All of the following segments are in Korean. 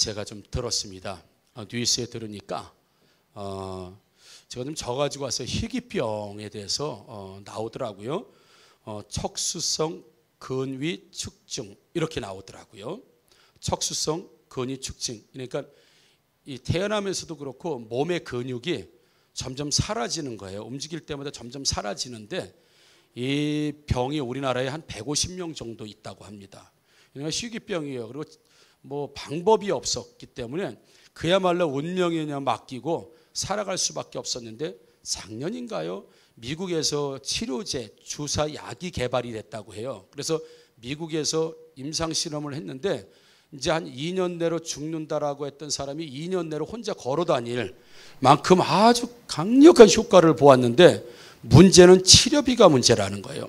제가 좀 들었습니다. 뉴스에 들으니까 제가 좀 져가지고 와서 희귀병에 대해서 나오더라고요. 척수성 근위 축증 이렇게 나오더라고요. 척수성 근위 축증. 그러니까 이 태어나면서도 그렇고 몸의 근육이 점점 사라지는 거예요. 움직일 때마다 점점 사라지는데 이 병이 우리나라에 한 150명 정도 있다고 합니다. 그러니까 희귀병이에요. 그리고 뭐 방법이 없었기 때문에 그야말로 운명이냐 맡기고 살아갈 수밖에 없었는데 작년인가요? 미국에서 치료제, 주사 약이 개발이 됐다고 해요. 그래서 미국에서 임상 실험을 했는데 이제 한 2년 내로 죽는다라고 했던 사람이 2년 내로 혼자 걸어 다닐 만큼 아주 강력한 효과를 보았는데 문제는 치료비가 문제라는 거예요.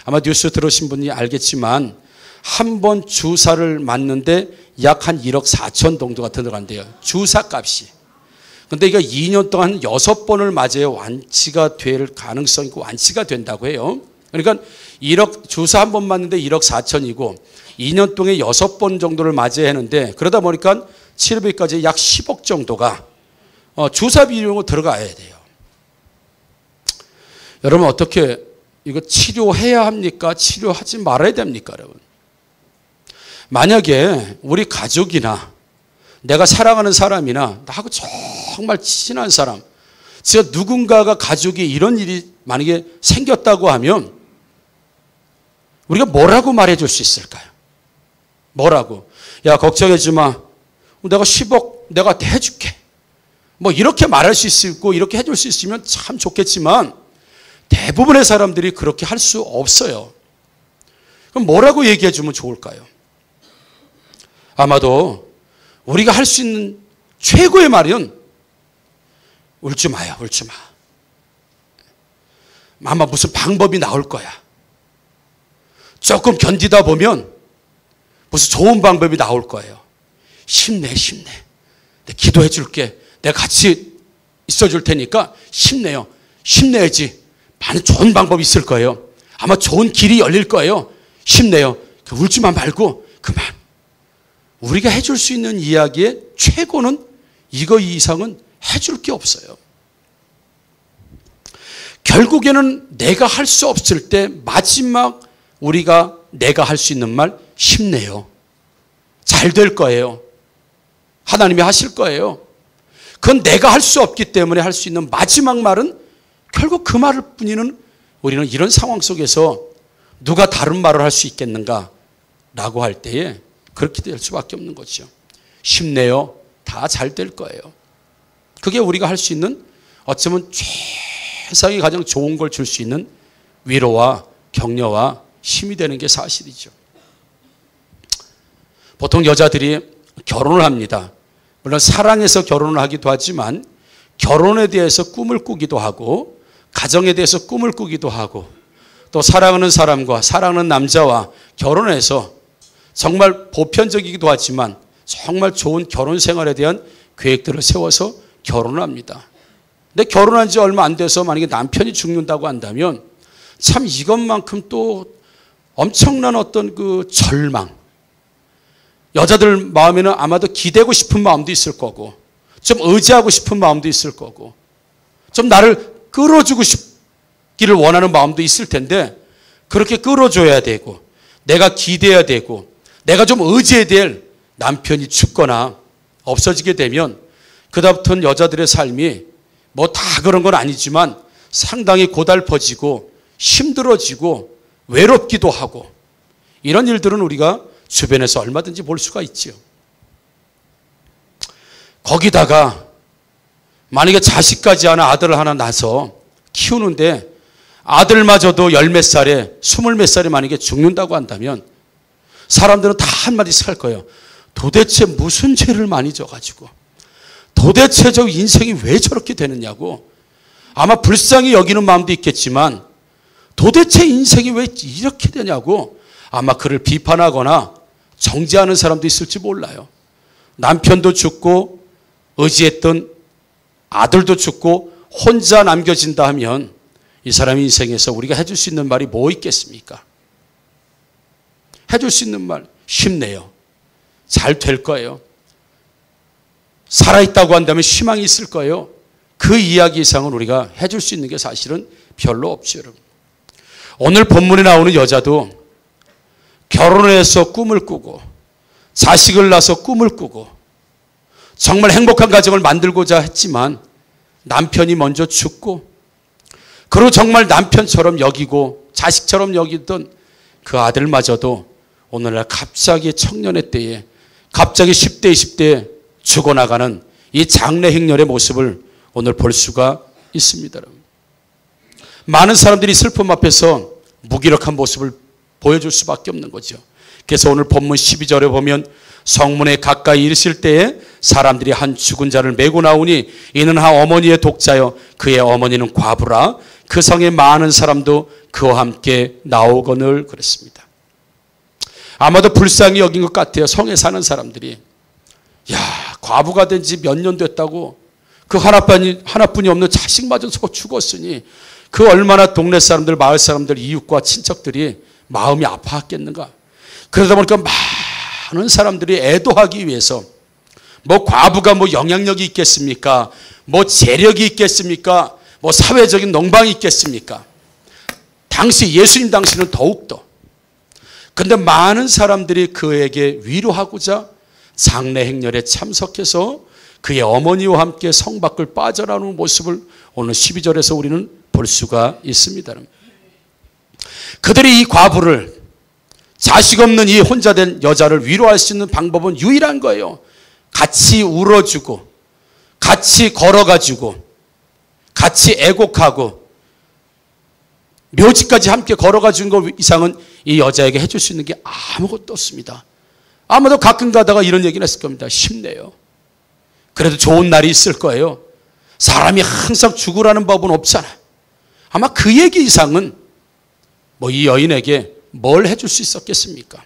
아마 뉴스 들으신 분이 알겠지만 한 번 주사를 맞는데 약 한 1억 4천 정도가 들어간대요. 주사 값이. 근데 이거 2년 동안 6번을 맞아야 완치가 될 가능성이 있고 완치가 된다고 해요. 그러니까 1억 주사 한 번 맞는데 1억 4천이고 2년 동안 6번 정도를 맞아야 하는데 그러다 보니까 치료비까지 약 10억 정도가 주사 비용으로 들어가야 돼요. 여러분 어떻게 이거 치료해야 합니까? 치료하지 말아야 됩니까, 여러분? 만약에 우리 가족이나 내가 사랑하는 사람이나 나하고 정말 친한 사람, 진짜 누군가가 가족이 이런 일이 만약에 생겼다고 하면 우리가 뭐라고 말해줄 수 있을까요? 뭐라고? 야, 걱정하지 마. 내가 10억 내가 해줄게. 뭐 이렇게 말할 수 있고 이렇게 해줄 수 있으면 참 좋겠지만 대부분의 사람들이 그렇게 할 수 없어요. 그럼 뭐라고 얘기해 주면 좋을까요? 아마도 우리가 할 수 있는 최고의 말은 울지 마요, 울지 마. 아마 무슨 방법이 나올 거야. 조금 견디다 보면 무슨 좋은 방법이 나올 거예요. 힘내, 힘내. 내가 기도해 줄게. 내가 같이 있어 줄 테니까 힘내요. 힘내야지. 많은 좋은 방법이 있을 거예요. 아마 좋은 길이 열릴 거예요. 힘내요. 울지만 말고 그만. 우리가 해줄 수 있는 이야기의 최고는 이거 이상은 해줄 게 없어요. 결국에는 내가 할 수 없을 때 마지막 우리가 내가 할 수 있는 말 힘내요. 잘 될 거예요. 하나님이 하실 거예요. 그건 내가 할 수 없기 때문에 할 수 있는 마지막 말은 결국 그 말을 뿐이는 우리는 이런 상황 속에서 누가 다른 말을 할 수 있겠는가 라고 할 때에 그렇게 될 수밖에 없는 거죠. 힘내요. 다 잘 될 거예요. 그게 우리가 할 수 있는 어쩌면 세상에 가장 좋은 걸 줄 수 있는 위로와 격려와 힘이 되는 게 사실이죠. 보통 여자들이 결혼을 합니다. 물론 사랑해서 결혼을 하기도 하지만 결혼에 대해서 꿈을 꾸기도 하고 가정에 대해서 꿈을 꾸기도 하고 또 사랑하는 사람과 사랑하는 남자와 결혼해서 정말 보편적이기도 하지만 정말 좋은 결혼 생활에 대한 계획들을 세워서 결혼을 합니다. 근데 결혼한 지 얼마 안 돼서 만약에 남편이 죽는다고 한다면 참 이것만큼 또 엄청난 어떤 그 절망, 여자들 마음에는 아마도 기대고 싶은 마음도 있을 거고 좀 의지하고 싶은 마음도 있을 거고 좀 나를 끌어주고 싶기를 원하는 마음도 있을 텐데 그렇게 끌어줘야 되고 내가 기대해야 되고 내가 좀 의지해야 될 남편이 죽거나 없어지게 되면 그다음부터는 여자들의 삶이 뭐 다 그런 건 아니지만 상당히 고달퍼지고 힘들어지고 외롭기도 하고 이런 일들은 우리가 주변에서 얼마든지 볼 수가 있지요. 거기다가 만약에 자식까지 하나 아들을 하나 낳아서 키우는데 아들마저도 10몇 살에 20몇 살에 만약에 죽는다고 한다면 사람들은 다 한마디씩 할 거예요. 도대체 무슨 죄를 많이 져가지고 도대체 저 인생이 왜 저렇게 되느냐고 아마 불쌍히 여기는 마음도 있겠지만 도대체 인생이 왜 이렇게 되냐고 아마 그를 비판하거나 정죄하는 사람도 있을지 몰라요. 남편도 죽고 의지했던 아들도 죽고 혼자 남겨진다 하면 이 사람 인생에서 우리가 해줄 수 있는 말이 뭐 있겠습니까? 해줄 수 있는 말 힘내요. 잘 될 거예요. 살아있다고 한다면 희망이 있을 거예요. 그 이야기 이상은 우리가 해줄 수 있는 게 사실은 별로 없죠, 여러분. 오늘 본문에 나오는 여자도 결혼해서 꿈을 꾸고 자식을 낳아서 꿈을 꾸고 정말 행복한 가정을 만들고자 했지만 남편이 먼저 죽고, 그리고 정말 남편처럼 여기고 자식처럼 여기던 그 아들마저도 오늘날 갑자기 청년의 때에, 갑자기 10대, 20대에 죽어나가는 이 장래 행렬의 모습을 오늘 볼 수가 있습니다. 많은 사람들이 슬픔 앞에서 무기력한 모습을 보여줄 수밖에 없는 거죠. 그래서 오늘 본문 12절에 보면 성문에 가까이 이르실 때에 사람들이 한 죽은 자를 메고 나오니 이는 한 어머니의 독자여 그의 어머니는 과부라. 그 성에 많은 사람도 그와 함께 나오거늘 그랬습니다. 아마도 불쌍히 여긴 것 같아요. 성에 사는 사람들이. 야, 과부가 된 지 몇 년 됐다고 그 하나뿐이 없는 자식마저 죽었으니 그 얼마나 동네 사람들, 마을 사람들, 이웃과 친척들이 마음이 아파했겠는가. 그러다 보니까 많은 사람들이 애도하기 위해서 뭐 과부가 뭐 영향력이 있겠습니까? 뭐 재력이 있겠습니까? 뭐 사회적인 농방이 있겠습니까? 당시 예수님 당시는 더욱더. 근데 많은 사람들이 그에게 위로하고자 장례 행렬에 참석해서 그의 어머니와 함께 성 밖을 빠져나오는 모습을 오늘 12절에서 우리는 볼 수가 있습니다. 그들이 이 과부를, 자식 없는 이 혼자 된 여자를 위로할 수 있는 방법은 유일한 거예요. 같이 울어주고 같이 걸어가지고 같이 애곡하고 묘지까지 함께 걸어가주는 것 이상은 이 여자에게 해줄 수 있는 게 아무것도 없습니다. 아마도 가끔 가다가 이런 얘기는 했을 겁니다. 힘내요. 그래도 좋은 날이 있을 거예요. 사람이 항상 죽으라는 법은 없잖아. 아마 그 얘기 이상은 뭐 이 여인에게 뭘 해줄 수 있었겠습니까?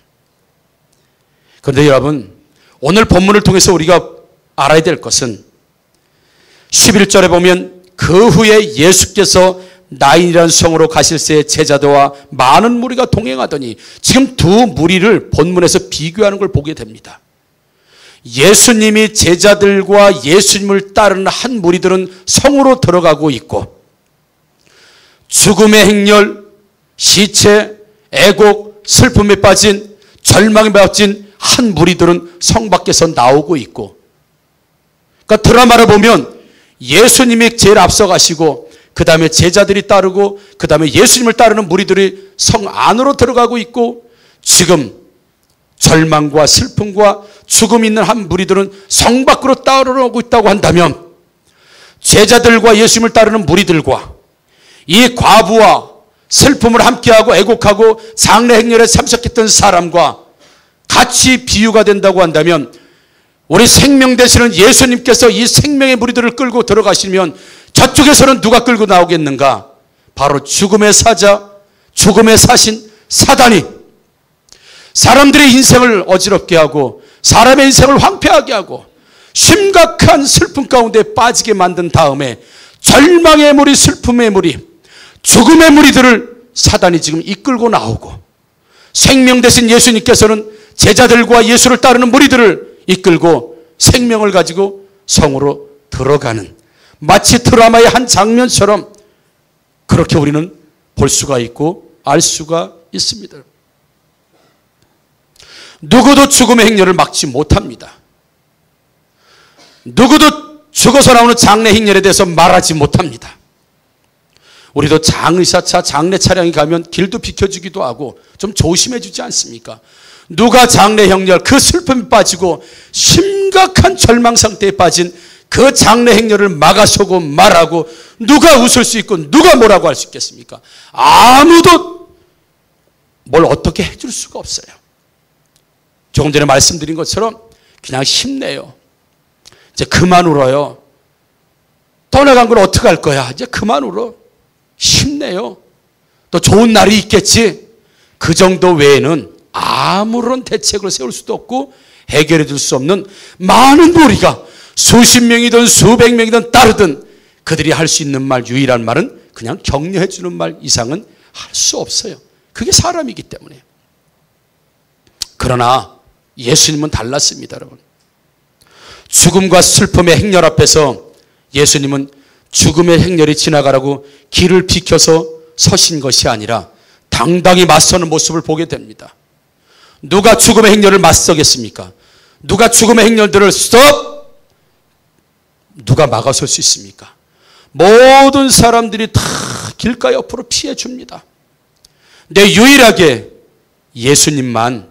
그런데 여러분, 오늘 본문을 통해서 우리가 알아야 될 것은 11절에 보면 그 후에 예수께서 나인이라는 성으로 가실새 제자들과 많은 무리가 동행하더니, 지금 두 무리를 본문에서 비교하는 걸 보게 됩니다. 예수님이 제자들과 예수님을 따르는 한 무리들은 성으로 들어가고 있고, 죽음의 행렬, 시체, 애곡, 슬픔에 빠진, 절망에 빠진 한 무리들은 성 밖에서 나오고 있고, 그러니까 드라마를 보면 예수님이 제일 앞서가시고 그 다음에 제자들이 따르고 그 다음에 예수님을 따르는 무리들이 성 안으로 들어가고 있고, 지금 절망과 슬픔과 죽음이 있는 한 무리들은 성 밖으로 따라오고 있다고 한다면, 제자들과 예수님을 따르는 무리들과 이 과부와 슬픔을 함께하고 애곡하고 장례 행렬에 참석했던 사람과 같이 비유가 된다고 한다면, 우리 생명 되시는 예수님께서 이 생명의 무리들을 끌고 들어가시면 저쪽에서는 누가 끌고 나오겠는가? 바로 죽음의 사자, 죽음의 사신 사단이 사람들의 인생을 어지럽게 하고 사람의 인생을 황폐하게 하고 심각한 슬픔 가운데 빠지게 만든 다음에 절망의 무리, 슬픔의 무리, 죽음의 무리들을 사단이 지금 이끌고 나오고, 생명 되신 예수님께서는 제자들과 예수를 따르는 무리들을 이끌고 생명을 가지고 성으로 들어가는, 마치 드라마의 한 장면처럼 그렇게 우리는 볼 수가 있고 알 수가 있습니다. 누구도 죽음의 행렬을 막지 못합니다. 누구도 죽어서 나오는 장례 행렬에 대해서 말하지 못합니다. 우리도 장의사차, 장례 차량이 가면 길도 비켜주기도 하고 좀 조심해 주지 않습니까? 누가 장례 행렬, 그 슬픔에 빠지고 심각한 절망 상태에 빠진 그 장례 행렬을 막아서고 말하고 누가 웃을 수 있고 누가 뭐라고 할 수 있겠습니까? 아무도 뭘 어떻게 해줄 수가 없어요. 조금 전에 말씀드린 것처럼 그냥 힘내요. 이제 그만 울어요. 떠나간 걸 어떻게 할 거야? 이제 그만 울어. 힘내요. 또 좋은 날이 있겠지. 그 정도 외에는 아무런 대책을 세울 수도 없고 해결해 줄 수 없는 많은 무리가 수십 명이든 수백 명이든 따르든 그들이 할 수 있는 말, 유일한 말은 그냥 격려해 주는 말 이상은 할 수 없어요. 그게 사람이기 때문에. 그러나 예수님은 달랐습니다, 여러분. 죽음과 슬픔의 행렬 앞에서 예수님은 죽음의 행렬이 지나가라고 길을 비켜서 서신 것이 아니라 당당히 맞서는 모습을 보게 됩니다. 누가 죽음의 행렬을 맞서겠습니까? 누가 죽음의 행렬들을 스톱! 누가 막아설 수 있습니까? 모든 사람들이 다 길가 옆으로 피해 줍니다. 근데 유일하게 예수님만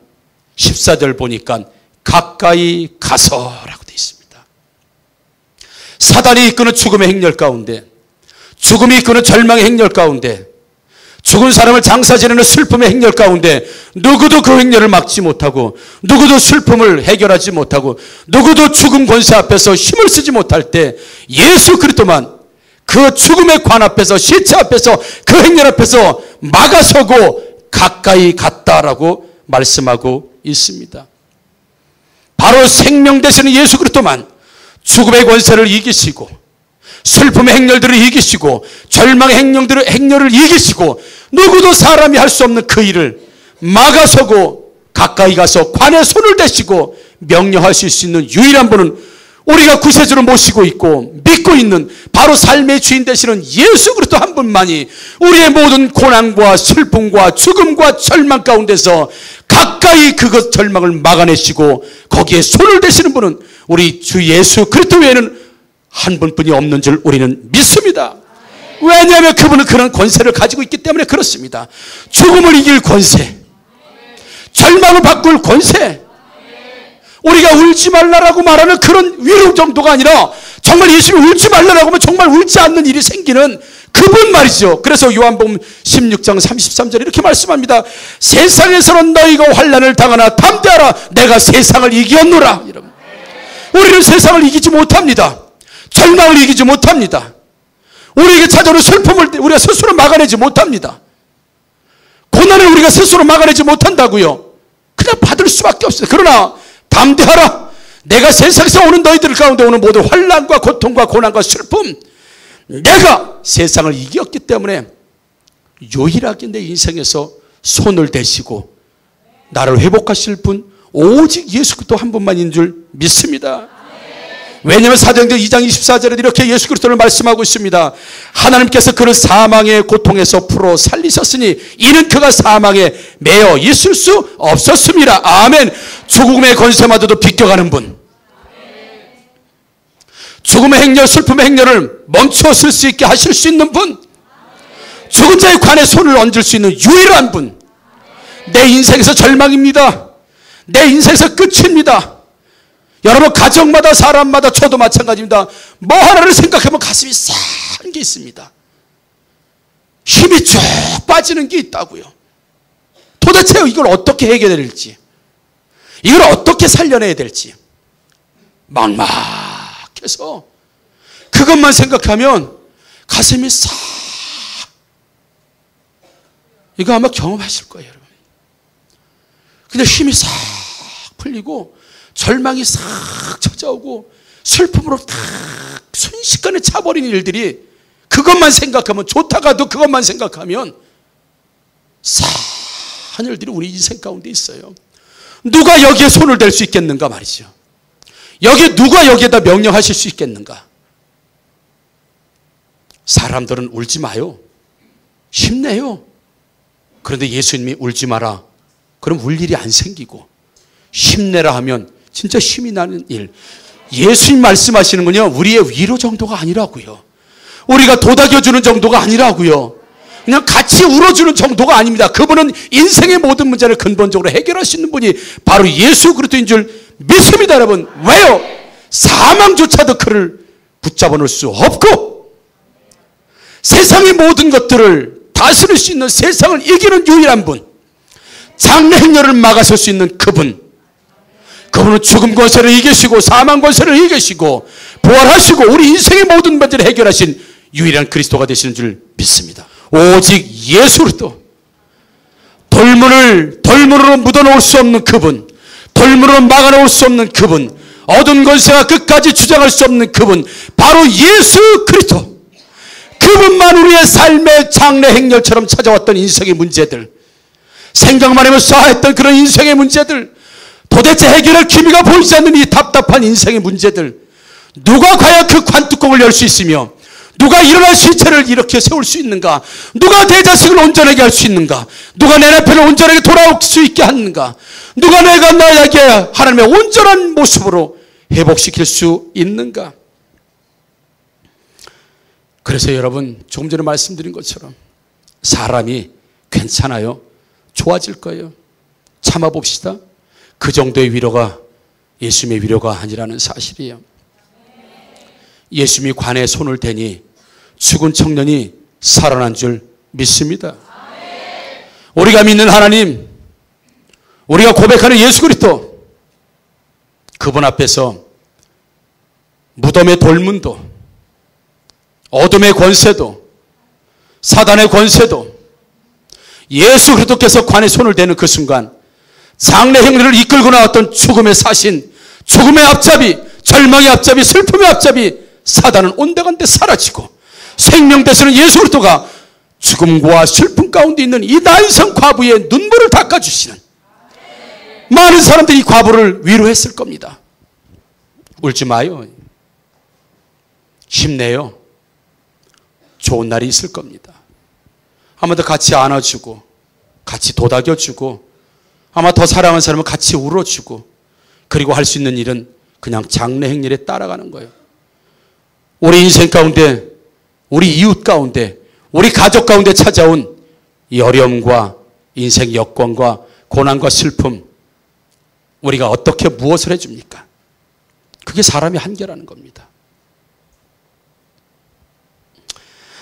14절 보니까 가까이 가서라고 되어 있습니다. 사단이 이끄는 죽음의 행렬 가운데, 죽음이 이끄는 절망의 행렬 가운데, 죽은 사람을 장사 지내는 슬픔의 행렬 가운데 누구도 그 행렬을 막지 못하고, 누구도 슬픔을 해결하지 못하고, 누구도 죽음 권세 앞에서 힘을 쓰지 못할 때 예수 그리스도만 그 죽음의 관 앞에서, 시체 앞에서, 그 행렬 앞에서 막아서고 가까이 갔다라고 말씀하고 있습니다. 바로 생명 되시는 예수 그리스도만 죽음의 권세를 이기시고, 슬픔의 행렬들을 이기시고, 절망의 행렬을 이기시고, 누구도 사람이 할 수 없는 그 일을 막아서고 가까이 가서 관에 손을 대시고 명령하실 수 있는 유일한 분은 우리가 구세주로 모시고 있고 믿고 있는 바로 삶의 주인 되시는 예수 그리스도 한 분만이 우리의 모든 고난과 슬픔과 죽음과 절망 가운데서 가까이 그것 절망을 막아내시고 거기에 손을 대시는 분은 우리 주 예수 그리스도 외에는 한 분뿐이 없는 줄 우리는 믿습니다. 왜냐하면 그분은 그런 권세를 가지고 있기 때문에 그렇습니다. 죽음을 이길 권세, 절망을 바꿀 권세, 우리가 울지 말라라고 말하는 그런 위로 정도가 아니라 정말 예수님이 울지 말라라고 하면 정말 울지 않는 일이 생기는 그분 말이죠. 그래서 요한복음 16장 33절에 이렇게 말씀합니다. 세상에서는 너희가 환난을 당하나 담대하라, 내가 세상을 이겼노라. 여러분, 우리는 세상을 이기지 못합니다. 절망을 이기지 못합니다. 우리에게 찾아오는 슬픔을 우리가 스스로 막아내지 못합니다. 고난을 우리가 스스로 막아내지 못한다고요. 그냥 받을 수밖에 없어요. 그러나 담대하라, 내가 세상에서 오는 너희들 가운데 오는 모든 환난과 고통과 고난과 슬픔, 내가 세상을 이겼기 때문에 유일하게 내 인생에서 손을 대시고 나를 회복하실 분 오직 예수 그리스도 한 분만인 줄 믿습니다. 왜냐하면 사도행전 2장 24절에 이렇게 예수 그리스도를 말씀하고 있습니다. 하나님께서 그를 사망의 고통에서 풀어 살리셨으니 이는 그가 사망에 매여 있을 수 없었습니다. 아멘. 죽음의 권세마저도 비껴가는 분, 죽음의 행렬, 슬픔의 행렬을 멈추어 쓸 수 있게 하실 수 있는 분, 죽은 자의 관에 손을 얹을 수 있는 유일한 분. 내 인생에서 절망입니다. 내 인생에서 끝입니다. 여러분, 가정마다 사람마다 저도 마찬가지입니다. 뭐 하나를 생각하면 가슴이 싼 게 있습니다. 힘이 쭉 빠지는 게 있다고요. 도대체 이걸 어떻게 해결해야 될지, 이걸 어떻게 살려내야 될지 막막해서 그것만 생각하면 가슴이 싹, 이거 아마 경험하실 거예요, 여러분. 근데 힘이 싹 풀리고 절망이 싹 찾아오고 슬픔으로 탁 순식간에 차버리는 일들이, 그것만 생각하면, 좋다가도 그것만 생각하면 싸한 일들이 우리 인생 가운데 있어요. 누가 여기에 손을 댈 수 있겠는가 말이죠. 누가 여기에다 명령하실 수 있겠는가. 사람들은 울지 마요, 힘내요. 그런데 예수님이 울지 마라, 그럼 울 일이 안 생기고, 힘내라 하면 진짜 힘이 나는 일. 예수님 말씀하시는군요, 우리의 위로 정도가 아니라고요. 우리가 도닥여주는 정도가 아니라고요. 그냥 같이 울어주는 정도가 아닙니다. 그분은 인생의 모든 문제를 근본적으로 해결할 수 있는 분이 바로 예수 그리스도인 줄 믿습니다, 여러분. 왜요? 사망조차도 그를 붙잡아 놓을 수 없고, 세상의 모든 것들을 다스릴 수 있는, 세상을 이기는 유일한 분, 장래 행렬을 막아설 수 있는 그분은 죽음 권세를 이기시고 사망 권세를 이기시고 부활하시고 우리 인생의 모든 문제를 해결하신 유일한 그리스도가 되시는 줄 믿습니다. 오직 예수 그리스도, 돌문으로 묻어놓을 수 없는 그분, 돌문으로 막아놓을 수 없는 그분, 어두운 권세가 끝까지 주장할 수 없는 그분, 바로 예수 그리스도. 그분만 우리의 삶의 장래 행렬처럼 찾아왔던 인생의 문제들, 생각만 하면 쌓아했던 그런 인생의 문제들, 도대체 해결할 기미가 보이지 않는 이 답답한 인생의 문제들, 누가 과연 그 관뚜껑을 열 수 있으며 누가 일어날 시체를 이렇게 세울 수 있는가? 누가 내 자식을 온전하게 할 수 있는가? 누가 내 남편을 온전하게 돌아올 수 있게 하는가? 누가 내가 나에게 하나님의 온전한 모습으로 회복시킬 수 있는가? 그래서 여러분, 조금 전에 말씀드린 것처럼 사람이 괜찮아요. 좋아질 거예요. 참아봅시다. 그 정도의 위로가 예수님의 위로가 아니라는 사실이에요. 예수님이 관에 손을 대니 죽은 청년이 살아난 줄 믿습니다. 우리가 믿는 하나님, 우리가 고백하는 예수 그리스도, 그분 앞에서 무덤의 돌문도, 어둠의 권세도, 사단의 권세도, 예수 그리스도께서 관에 손을 대는 그 순간 장래 행리를 이끌고 나왔던 죽음의 사신, 죽음의 앞잡이, 절망의 앞잡이, 슬픔의 앞잡이 사단은 온데간데 사라지고 생명 되시는 예수 그리스도가 죽음과 슬픔 가운데 있는 이 난성 과부의 눈물을 닦아주시는, 많은 사람들이 이 과부를 위로했을 겁니다. 울지 마요. 힘내요. 좋은 날이 있을 겁니다. 아마 더 같이 안아주고 같이 도닥여주고 아마 더 사랑하는 사람은 같이 울어주고, 그리고 할 수 있는 일은 그냥 장래 행렬에 따라가는 거예요. 우리 인생 가운데, 우리 이웃 가운데, 우리 가족 가운데 찾아온 이 어려움과 인생 여건과 고난과 슬픔, 우리가 어떻게 무엇을 해줍니까? 그게 사람의 한계라는 겁니다.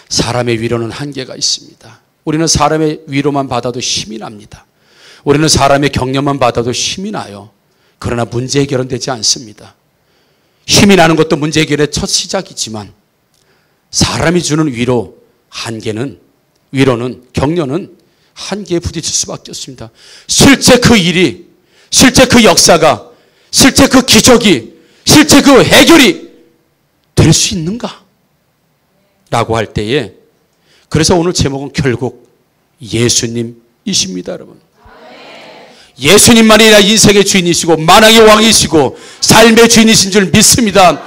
사람의 위로는 한계가 있습니다. 우리는 사람의 위로만 받아도 힘이 납니다. 우리는 사람의 격려만 받아도 힘이 나요. 그러나 문제 해결은 되지 않습니다. 힘이 나는 것도 문제 해결의 첫 시작이지만 사람이 주는 위로는, 격려는 한계에 부딪힐 수밖에 없습니다. 실제 그 일이, 실제 그 역사가, 실제 그 기적이, 실제 그 해결이 될 수 있는가? 라고 할 때에, 그래서 오늘 제목은 결국 예수님이십니다, 여러분. 예수님만이 인생의 주인이시고 만왕의 왕이시고 삶의 주인이신 줄 믿습니다.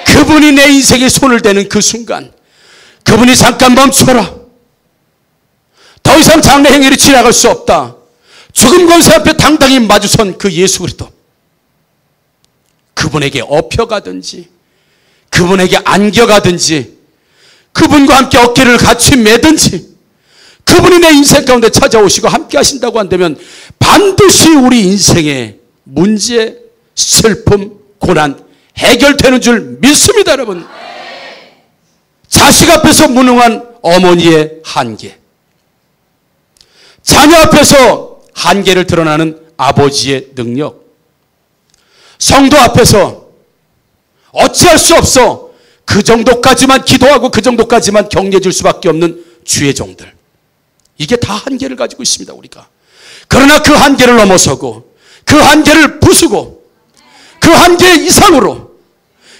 그분이 내 인생에 손을 대는 그 순간, 그분이 잠깐 멈춰라, 더 이상 장래 행렬이 지나갈 수 없다, 죽음 권세 앞에 당당히 마주선 그 예수 그리스도, 그분에게 업혀가든지 그분에게 안겨가든지 그분과 함께 어깨를 같이 매든지, 그분이 내 인생 가운데 찾아오시고 함께 하신다고 한다면 반드시 우리 인생의 문제, 슬픔, 고난 해결되는 줄 믿습니다, 여러분. 자식 앞에서 무능한 어머니의 한계, 자녀 앞에서 한계를 드러나는 아버지의 능력, 성도 앞에서 어찌할 수 없어 그 정도까지만 기도하고 그 정도까지만 격려해 줄 수밖에 없는 주의 종들, 이게 다 한계를 가지고 있습니다, 우리가. 그러나 그 한계를 넘어서고 그 한계를 부수고 그 한계 이상으로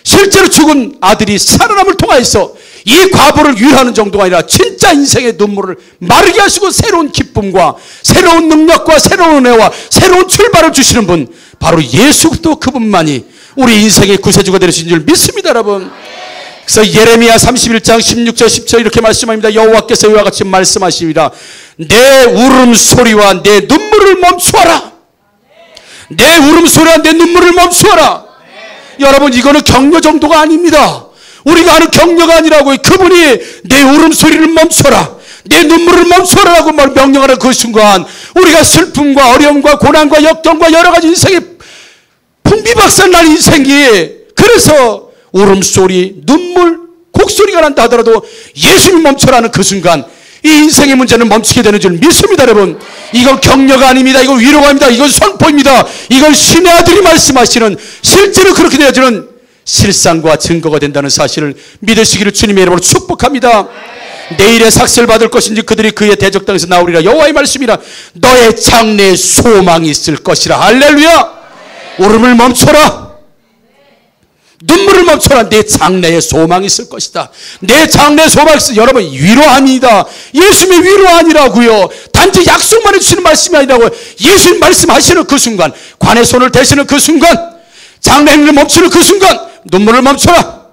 실제로 죽은 아들이 살아남을 통하여서 이 과부를 위로하는 정도가 아니라 진짜 인생의 눈물을 마르게 하시고 새로운 기쁨과 새로운 능력과 새로운 은혜와 새로운 출발을 주시는 분, 바로 예수 그리스도, 그분만이 우리 인생의 구세주가 되신 줄 믿습니다, 여러분. 그래서 예레미야 31장 16절 10절 이렇게 말씀합니다. 여호와께서 이와 같이 말씀하시리라. 내 울음소리와 내 눈물을 멈추어라. 내 울음소리와 내 눈물을 멈추어라. 여러분, 이거는 격려 정도가 아닙니다. 우리가 하는 격려가 아니라고요. 그분이 내 울음소리를 멈춰라, 내 눈물을 멈춰라라고 명령하는 그 순간, 우리가 슬픔과 어려움과 고난과 역경과 여러 가지 인생의 풍비박산난 인생이, 그래서 울음소리, 눈물, 곡소리가 난다 하더라도 예수님 멈춰라는 그 순간 이 인생의 문제는 멈추게 되는 줄 믿습니다, 여러분. 이건 격려가 아닙니다. 이건 위로가 아닙니다. 이건 선포입니다. 이건 신의 아들이 말씀하시는, 실제로 그렇게 되어지는 실상과 증거가 된다는 사실을 믿으시기를 주님의 이름으로 축복합니다. 내일의 삭슬 받을 것인지 그들이 그의 대적 땅에서 나오리라. 여호와의 말씀이라. 너의 장래에 소망이 있을 것이라. 할렐루야. 울음을 멈춰라. 눈물을 멈춰라. 내 장래에 소망이 있을 것이다. 내 장래에 소망이 있어. 여러분, 위로합니다. 예수님의 위로 아니라고요. 단지 약속만 해주시는 말씀이 아니라고요. 예수님 말씀하시는 그 순간, 관의 손을 대시는 그 순간, 장래를 멈추는 그 순간, 눈물을 멈춰라.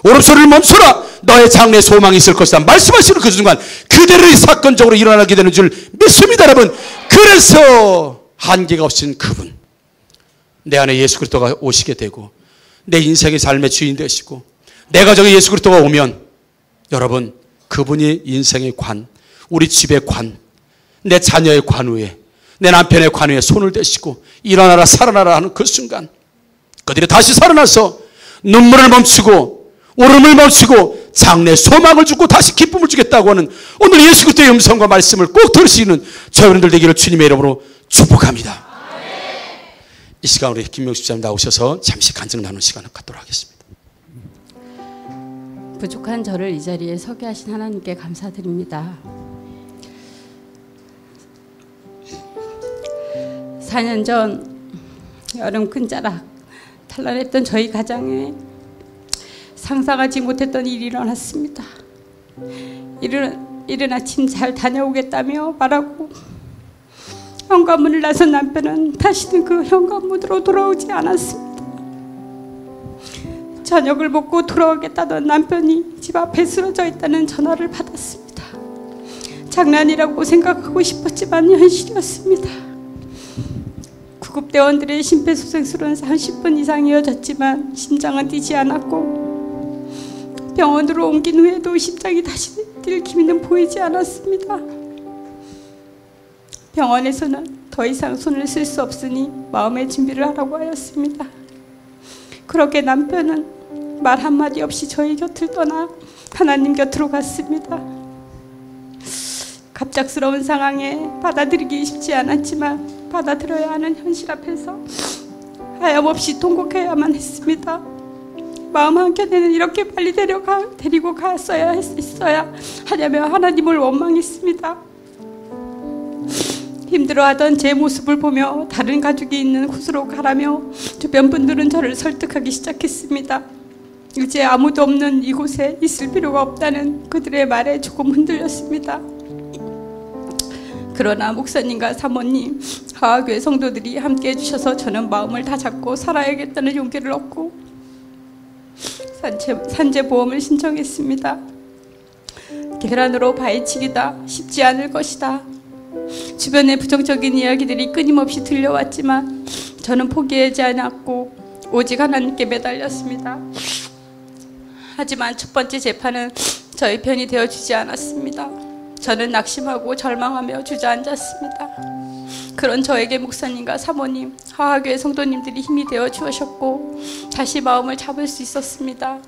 울음소리를 멈춰라. 너의 장래에 소망이 있을 것이다. 말씀하시는 그 순간 그대로 사건적으로 일어나게 되는 줄 믿습니다, 여러분. 그래서 한계가 없으신 그분, 내 안에 예수 그리스도가 오시게 되고 내 인생의 삶의 주인 되시고 내 가정에 예수 그리스도가 오면, 여러분, 그분이 인생의 관, 우리 집의 관, 내 자녀의 관 위에, 내 남편의 관 위에 손을 대시고 일어나라 살아나라 하는 그 순간, 그들이 다시 살아나서 눈물을 멈추고 울음을 멈추고 장래 소망을 주고 다시 기쁨을 주겠다고 하는 오늘 예수 그리스도의 음성과 말씀을 꼭 들으시는 저 여러분들 되기를 주님의 이름으로 축복합니다. 이 시간 우리 김명수 집사님 나오셔서 잠시 간증 나누는 시간을 갖도록 하겠습니다. 부족한 저를 이 자리에 서게 하신 하나님께 감사드립니다. 4년 전 여름 끈자락 탄란했던 저희 가정에 상상하지 못했던 일이 일어났습니다. 이른 아침 잘 다녀오겠다며 말하고 현관문을 나선 남편은 다시는 그 현관문으로 돌아오지 않았습니다. 저녁을 먹고 돌아오겠다던 남편이 집 앞에 쓰러져 있다는 전화를 받았습니다. 장난이라고 생각하고 싶었지만 현실이었습니다. 구급대원들의 심폐소생술은 30분 이상 이어졌지만 심장은 뛰지 않았고, 병원으로 옮긴 후에도 심장이 다시 뛸 기미는 보이지 않았습니다. 병원에서는 더 이상 손을 쓸 수 없으니 마음의 준비를 하라고 하였습니다. 그렇게 남편은 말 한마디 없이 저희 곁을 떠나 하나님 곁으로 갔습니다. 갑작스러운 상황에 받아들이기 쉽지 않았지만 받아들여야 하는 현실 앞에서 하염없이 통곡해야만 했습니다. 마음 한켠에는 이렇게 빨리 데리고 갔어야 했어야 하냐며 하나님을 원망했습니다. 힘들어하던 제 모습을 보며 다른 가족이 있는 곳으로 가라며 주변 분들은 저를 설득하기 시작했습니다. 이제 아무도 없는 이곳에 있을 필요가 없다는 그들의 말에 조금 흔들렸습니다. 그러나 목사님과 사모님, 하와교회 성도들이 함께 해주셔서 저는 마음을 다잡고 살아야겠다는 용기를 얻고 산재보험을 신청했습니다. 계란으로 바위치기다 쉽지 않을 것이다. 주변의 부정적인 이야기들이 끊임없이 들려왔지만 저는 포기하지 않았고 오직 하나님께 매달렸습니다. 하지만 첫 번째 재판은 저희 편이 되어주지 않았습니다. 저는 낙심하고 절망하며 주저앉았습니다. 그런 저에게 목사님과 사모님, 하와교회 성도님들이 힘이 되어 주셨고 다시 마음을 잡을 수 있었습니다.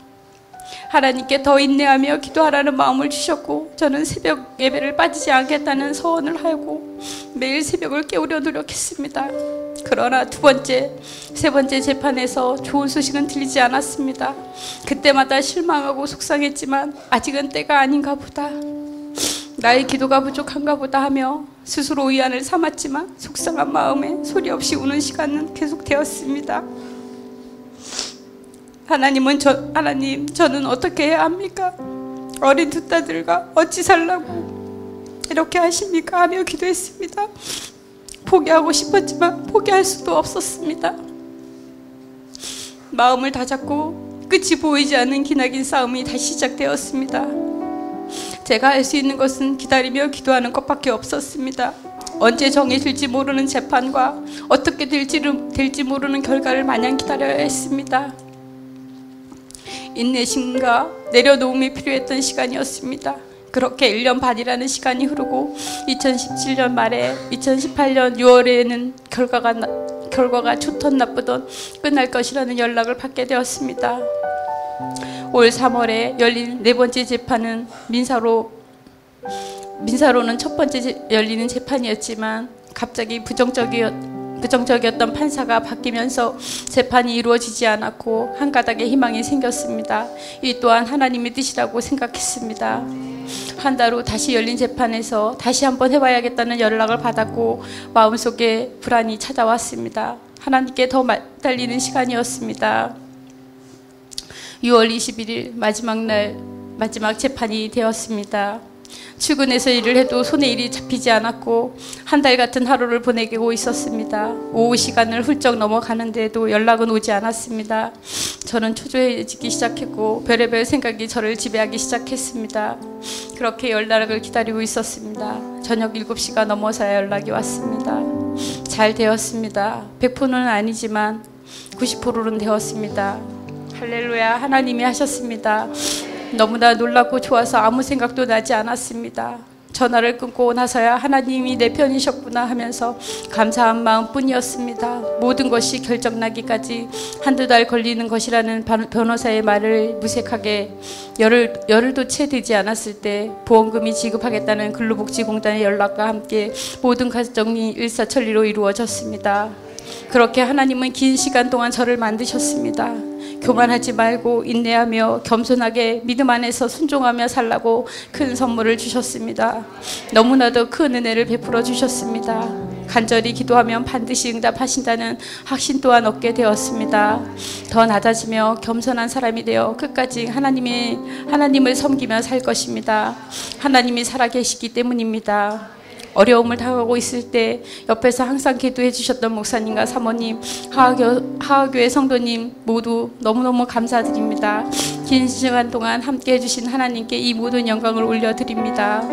하나님께 더 인내하며 기도하라는 마음을 주셨고 저는 새벽 예배를 빠지지 않겠다는 서원을 하고 매일 새벽을 깨우려 노력했습니다. 그러나 두 번째, 세 번째 재판에서 좋은 소식은 들리지 않았습니다. 그때마다 실망하고 속상했지만 아직은 때가 아닌가 보다, 나의 기도가 부족한가 보다 하며 스스로 위안을 삼았지만 속상한 마음에 소리 없이 우는 시간은 계속되었습니다. 하나님, 저는 어떻게 해야 합니까? 어린 두 딸들과 어찌 살라고 이렇게 하십니까? 하며 기도했습니다. 포기하고 싶었지만 포기할 수도 없었습니다. 마음을 다잡고 끝이 보이지 않는 기나긴 싸움이 다시 시작되었습니다. 제가 할 수 있는 것은 기다리며 기도하는 것밖에 없었습니다. 언제 정해질지 모르는 재판과 어떻게 될지 모르는 결과를 마냥 기다려야 했습니다. 인내심과 내려놓음이 필요했던 시간이었습니다. 그렇게 1년 반이라는 시간이 흐르고 2017년 말에 2018년 6월에는 결과가 좋던 나쁘던 끝날 것이라는 연락을 받게 되었습니다. 올 3월에 열린 네 번째 재판은 민사로는 첫 번째 열리는 재판이었지만 갑자기 부정적이었던 판사가 바뀌면서 재판이 이루어지지 않았고 한 가닥의 희망이 생겼습니다. 이 또한 하나님의 뜻이라고 생각했습니다. 한 달 후 다시 열린 재판에서 다시 한번 해봐야겠다는 연락을 받았고 마음속에 불안이 찾아왔습니다. 하나님께 더 달리는 시간이었습니다. 6월 21일 마지막 날 마지막 재판이 되었습니다. 출근해서 일을 해도 손에 일이 잡히지 않았고 한 달 같은 하루를 보내고 있었습니다. 오후 시간을 훌쩍 넘어가는데도 연락은 오지 않았습니다. 저는 초조해지기 시작했고 별의별 생각이 저를 지배하기 시작했습니다. 그렇게 연락을 기다리고 있었습니다. 저녁 7시가 넘어서야 연락이 왔습니다. 잘 되었습니다. 100%는 아니지만 90%는 되었습니다. 할렐루야, 하나님이 하셨습니다. 너무나 놀랍고 좋아서 아무 생각도 나지 않았습니다. 전화를 끊고 나서야 하나님이 내 편이셨구나 하면서 감사한 마음뿐이었습니다. 모든 것이 결정나기까지 한두 달 걸리는 것이라는 변호사의 말을 무색하게 열흘도 채 되지 않았을 때 보험금이 지급하겠다는 근로복지공단의 연락과 함께 모든 과정이 일사천리로 이루어졌습니다. 그렇게 하나님은 긴 시간 동안 저를 만드셨습니다. 교만하지 말고 인내하며 겸손하게 믿음 안에서 순종하며 살라고 큰 선물을 주셨습니다. 너무나도 큰 은혜를 베풀어 주셨습니다. 간절히 기도하면 반드시 응답하신다는 확신 또한 얻게 되었습니다. 더 낮아지며 겸손한 사람이 되어 끝까지 하나님을 섬기며 살 것입니다. 하나님이 살아계시기 때문입니다. 어려움을 당하고 있을 때 옆에서 항상 기도해 주셨던 목사님과 사모님, 하하교회 성도님 모두 너무너무 감사드립니다. 긴 시간 동안 함께 해주신 하나님께 이 모든 영광을 올려드립니다.